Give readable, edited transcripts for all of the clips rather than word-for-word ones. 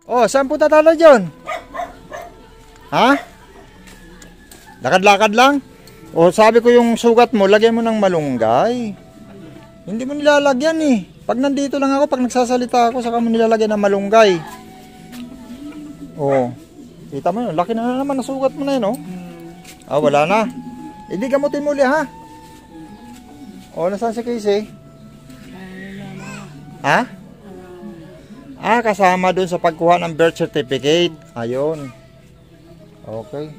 Oh, saan punta tayo dyan? Ha? Lakad-lakad lang? O sabi ko yung sugat mo, lagyan mo ng malunggay. Hindi mo nilalagyan eh. Pag nandito lang ako, pag nagsasalita ako, saka mo nilalagyan ng malunggay. Oh. Kita mo yun, laki na naman ang sugat mo na yun, oh. Ah, wala na. Hindi gamutin mo ulit, ha? O, nasaan si Casey? Ha? Ah, kasama dun sa pagkuha ng birth certificate. Ayun. Okay.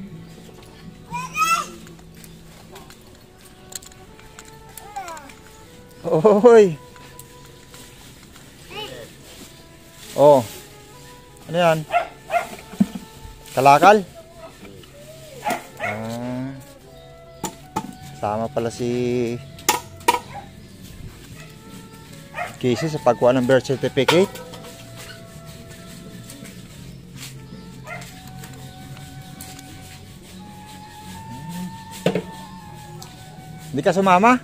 Oy. Oh. Ano yan? Kalakal? Ah. Sama pala si Casey sa pagkuha ng birth certificate. Hindi ka sumama?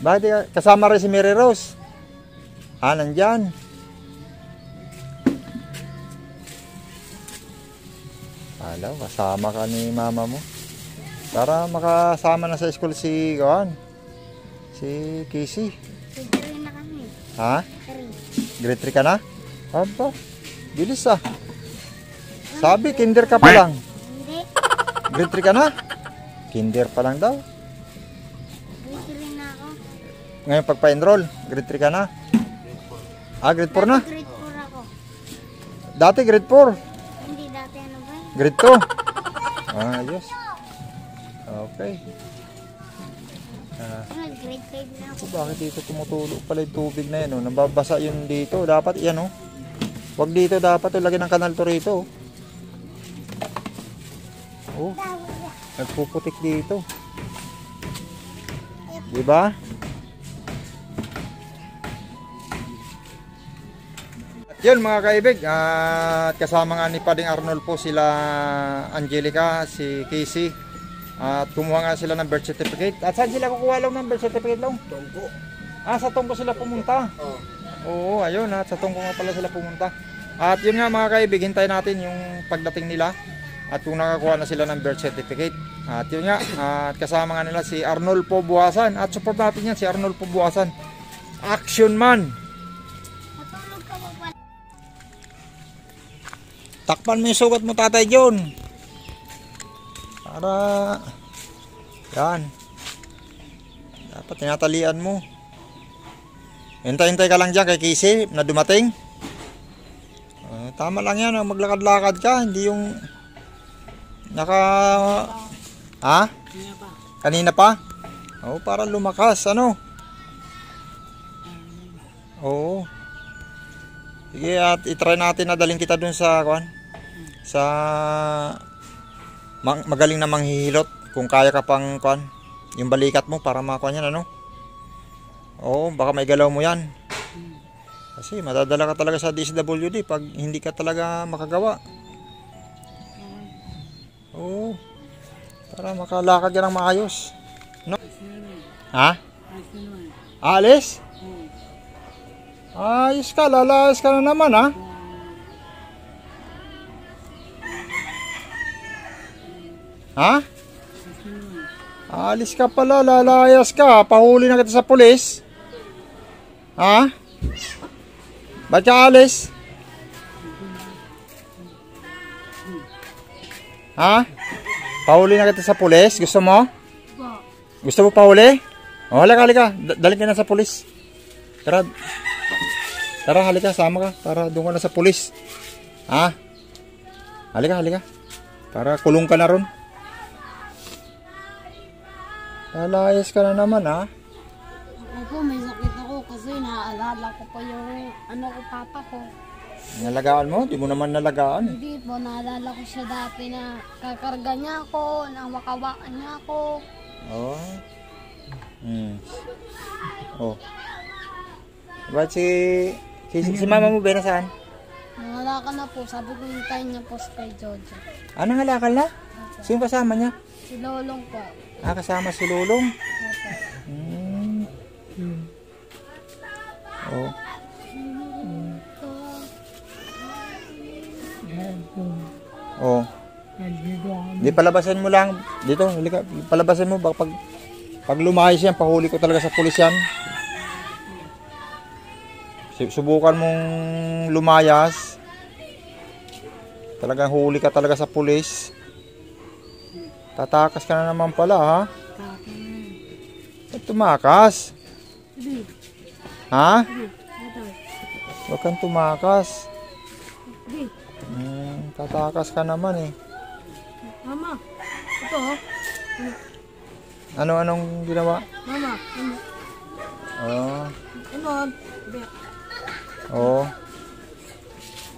Bakit di ka? Kasama rin si Mary Rose? Ah, nandyan. Alam, kasama ka ni mama mo. Para makasama na sa school si Casey. Grade 3 na kami. Ha? 3. Grade 3 ka na? Aba, bilis ah. Sabi, kinder ka pa lang. Hindi. Grade 3 ka na? Kinder pa lang daw. Grade 3 na ako. Ngayon pagpa-enroll, grade 3 ka na? Ah, grade 4 na? Grade 4 ako. Dati grade 4. Hindi dati ano ba? Grade 2. Ah, ayos. Okay. Grade 5 na ako. Bakit dito tumutulo pala yung tubig na yan? Oh? Nababasa yun dito. Dapat yan, oh. Wag dito, dapat lagyan ng kanal to rito. Oh. Nagpuputik dito. Diba? Yun mga kaibig, at kasama nga ni Pading Arnold po sila Angelica, si Casey, at kumuha nga sila ng birth certificate. At saan sila kukuha lang ng birth certificate lang? Tungko. Ah, sa Tungko sila pumunta. Oo, ayun, at sa Tungko nga pala sila pumunta. At yun nga mga kaibig, hintayin natin yung pagdating nila at kung nakakuha na sila ng birth certificate. At yun nga, at kasama nga nila si Arnold Pobuasan, at support natin yan si Arnold Pobuasan, Action Man. Matulog ka ba? Takpan mo yung sugat mo, Tatay John. Para yan. Dapat tinatalian mo. Hintay-hintay ka lang dyan kay Casey na dumating. Tama lang yan, maglakad-lakad ka. Hindi yung ha? Kanina pa? Oo, para lumakas. Ano? Oo. Sige, at itry natin na dalhin kita dun sa magaling na manghihilot, kung kaya ka pang yung balikat mo para makuha yan, ano? Oo, baka may galaw mo yan kasi madadala ka talaga sa DSWD pag hindi ka talaga makagawa. Oo, para makalakad ka ng maayos, no? Ha? Alis? Ayos ka, lalayas ka na naman, ha? Ha? Alis ka pala, lalayas ka. Pahuli na kita sa pulis. Ha? Ba't ka alis? Ha? Pahuli na kita sa pulis? Gusto mo? Gusto mo pahuli? O, halika, halika. Dali ka na sa pulis. Tara. Tara, halika, sama ka. Para doon ka na sa pulis. Ha? Halika, halika. Para kulong ka na ron. Lalayas ka na naman, ha? Ako po, may sakit ako kasi naaalala ko pa yung papa ko. Nalagaan mo? Di mo naman nalagaan. Hindi po, naalala ko siya dati na kakarga niya ako, na makawaan niya ako. Oh. Oh. Ba't si mama mo ba nasaan? Nangalakal na po, sabi ko hintayin niya po sa kay Jojo. Ah, nangalakal na? Sino kasama niya? Si Lolong po. Ah, kasama si Lulong. Oh. Oh. Di palabasan mo lang. Dito, halika. Palabasan mo. Baka pag lumayas yan, pahuli ko talaga sa pulis yan. Subukan mong lumayas. Talagang huli ka talaga sa pulis. Tatakas ka na naman pala, ha? Ba't tumakas? Ha? Huwag kang tumakas. Tatakas ka naman eh. Mama, ito oh. Anong ginawa? Mama, Oh. ano? Oh.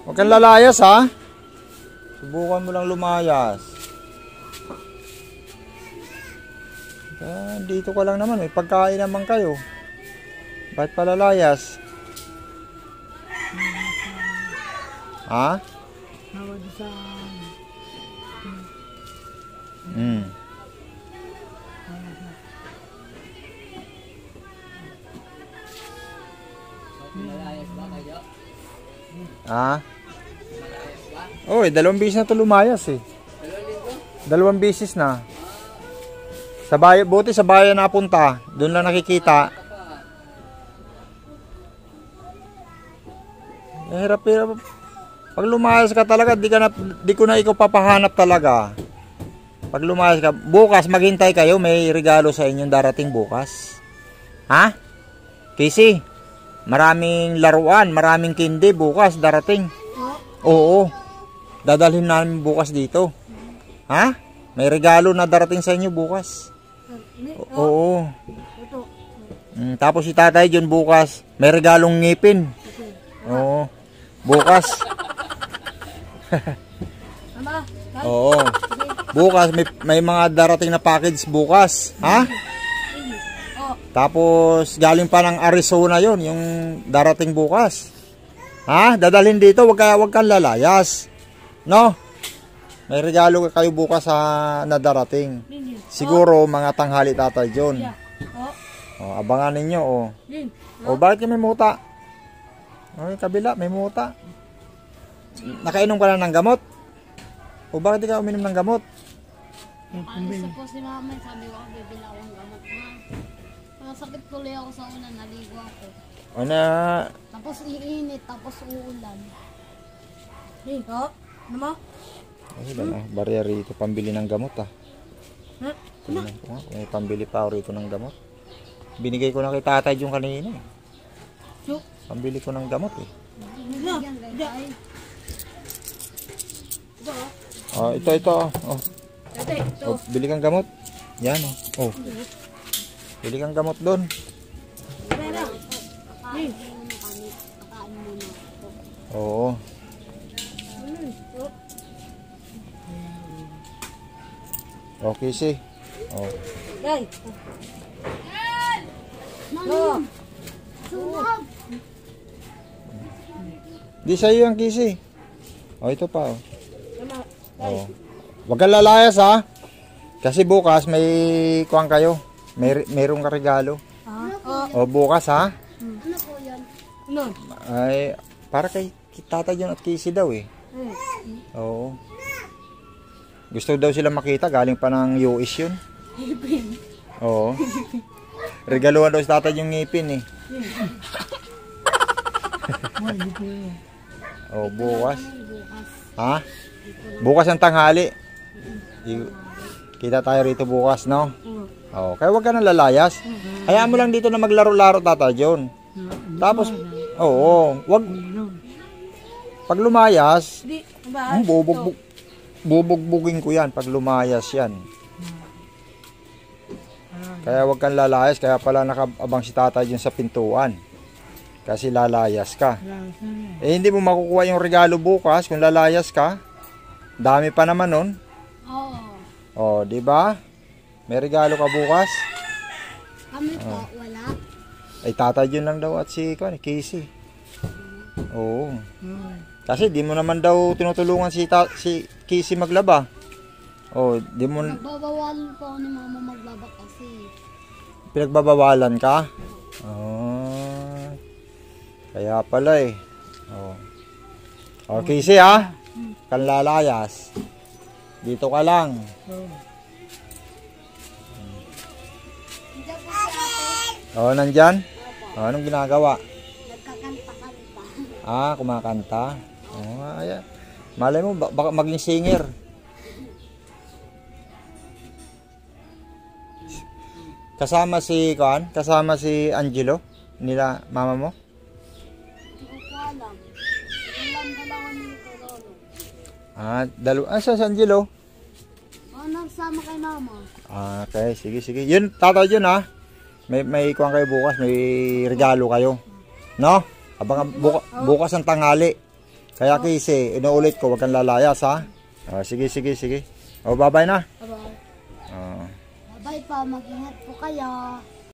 Huwag kang lalayas, ha? Subukan mo lang lumayas. Dito ka lang naman, may pagkain naman kayo. Bakit palalayas? Ha? Ha? Oy, 2 beses na to lumayas eh. 2 beses na. Sa bayan, buti sa bayan napunta. Doon lang nakikita. Hirap. Pag lumayas ka talaga, di ko na ikaw papahanap talaga. Pag lumayas ka, bukas maghintay kayo, may regalo sa inyong darating bukas. Ha? Casey, maraming laruan, maraming kindi bukas darating. Oo. Dadalhin namin bukas dito. Ha? May regalo na darating sa inyo bukas. Oo. Tapos si tatay dyan bukas, may regalong ngipin. Oo. Bukas. Oo. Bukas may mga darating na package bukas, ha? Tapos galing pa ng Arizona 'yon, yung darating bukas. Ha? Dadalhin dito, wag kang lalayas. No? May regalo kayo bukas na darating. Siguro mga tanghali tatay John. Oh, abangan ninyo oh. Oh, bakit may muta? Oh, kabila may muta. Nakainom ka na ng gamot? O bakit di ka uminom ng gamot? Alis po si mama, sabi ko bibila akong gamot na. Masakit tuloy ako sa una, naligo ako. Ano? Tapos iinit, tapos uulan. Dito? Ano mo? Ay, barya rito, pambili ng gamot ah. Tingnan ko nga, may pambili pa ako rito ng gamot. Binigay ko na kay tatay yung kanina eh. Pambili ko ng gamot eh. Oh, ito. Oh. Oh, bili kang gamot. Yan oh. Oh. Bili kang gamot doon. Oo. Okay, si. Oh. Dai. Mami. Sunod. Di sa'yo yung kisi. Oh, ito pa oh. Oh. Huwag kang lalayas ha. Kasi bukas may kuwang kayo. Mayroong ka regalo. O bukas ha. Ano po yan? Ano? Ay, para kay Tata John at Casey daw eh. Oo. Gusto daw sila makita. Galing pa ng US yun. Oo. Regaluhan daw si Tata yung ngipin eh. Oh, bukas. Ha? Bukas ang tanghali. Kita tayo rito bukas, no? Oh, kaya wag ka nang lalayas. Hayaan mo lang dito na maglaro-laro, Tata John. Tapos, oo, wag pag lumayas, bubugbugin ko yan pag lumayas yan. Kaya wag kang lalayas, kaya pala nakaabang si Tata John sa pintuan. Kasi lalayas ka. Eh, hindi mo makukuha yung regalo bukas kung lalayas ka. Dami pa naman nun. Oo. Oh, di ba? May regalo ka bukas? Kami po, wala. Ay, Tata John lang daw at si Casey. Oo. Kasi di mo naman daw tinutulungan si Casey maglaba. Oh, di mo... Nagbabawalan po ako ni mama maglaba kasi. Pinagbabawalan ka? Oh. Kaya pala eh. Oh. Oh, Casey ha? kang lalayas. Dito ka lang. Diyan po si ate. Oo, nandyan? Oo, anong ginagawa? Nagkakanta-kanta. Ah, kumakanta. Oo, ayan. Malay mo, baka maging singer. Kasama si Angelo, nila mama mo. Hindi ko po alam. Ilan dalawa nito lolo. Sa Angelo. Nagsama kay mama. Okay, sige. Yun, tatay yun ha. May kuwan kayo bukas, may regalo kayo. No? Abang bukas ang tanghali. Kaya kasi, inuulit ko, wag kang lalayas ha. Sige. O, bye-bye na. Bye-bye. Oo. Bye-bye pa, mag-ingat po kayo.